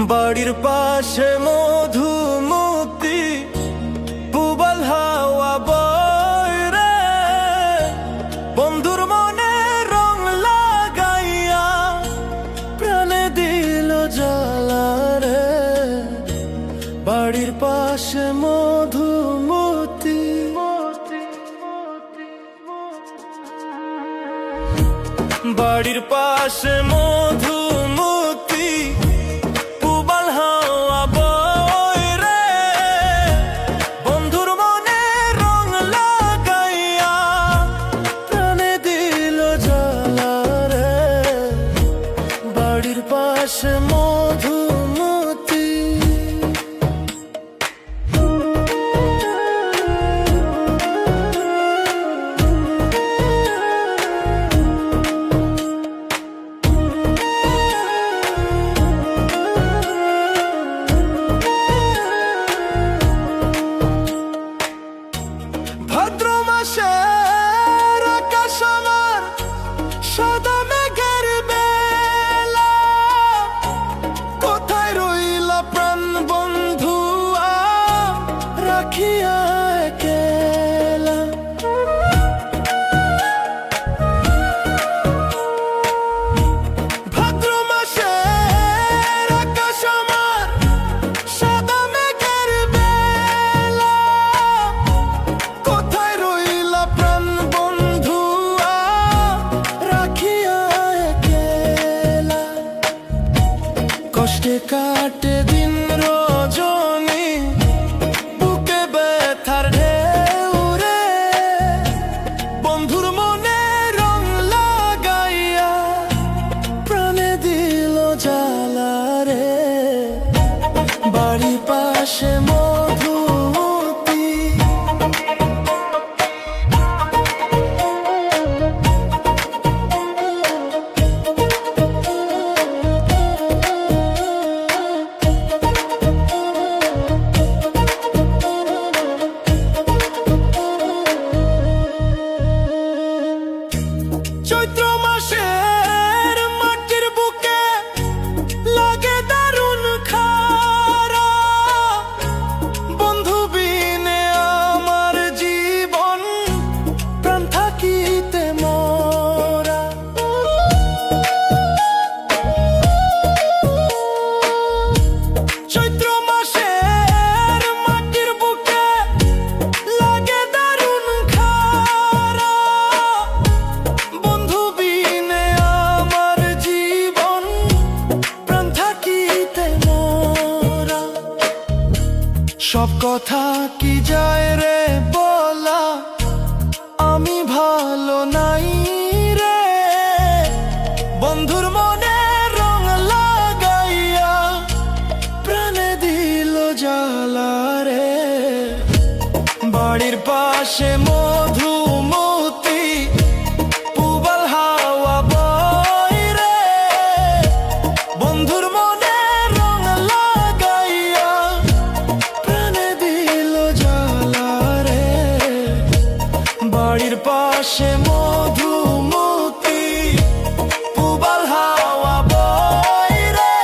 বাড়ির পাশে মধুমতি পুবাল হাওয়া বয় রে, বন্ধুর মনে রং লাগাইয়া প্রাণে দিল জ্বালা রে। বাড়ির পাশে মধুমতি, বাড়ির পাশে মধুমতি পুবাল হাওয়া বয় রে, বন্ধুর মনে রং লাগাইয়া প্রাণে দিল জ্বালা রে। বাড়ির পাশে মধুমতি। ভাদ্র মাসের আকাশ আমার সাদা মেঘের বেলা, কোথায় রইলা প্রাণ বন্ধু রাখিয়া একলা। ভাদ্র মাসের আকাশ আমার সাদা মেঘের বেলা, কোথায় রইলা প্রাণ বন্ধু রাখিয়া একলা। কষ্টে কাটে দিন রজনী, বুকে ব্যথার ঢেউ রে, বন্ধুর মনে রং লাগাইয়া প্রাণে দিল জ্বালা রে। বাড়ির পাশে মধুমতি, চৈত্র মাসের মাটির বুকে লাগে দারুণ খারা, বন্ধু বিনে আমার জীবন প্রাণ থাকিতে মরা। চৈত্র মাসের মাটির বুকে লাগে দারুণ খারা, বন্ধু বিনে আমার জীবন প্রাণ থাকিতে মরা। সব কথা কি যায় রে বলা, আমি ভালো নাই রে, বন্ধুর মনে রং লাগাইয়া প্রাণে দিল জ্বালা রে। বাড়ির পাশে মধুমতি পুবাল হাওয়া বয় রে, বন্ধুর মনে রং লাগাইয়া প্রাণে দিল জ্বালা রে। বাড়ির পাশে মধুমতি পুবাল হাওয়া বয় রে,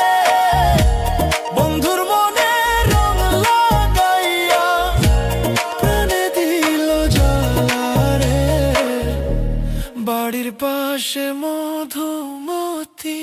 বন্ধুর মনে রং লাগাইয়া প্রাণে দিল জ্বালা রে। বাড়ির পাশে মধুমতি।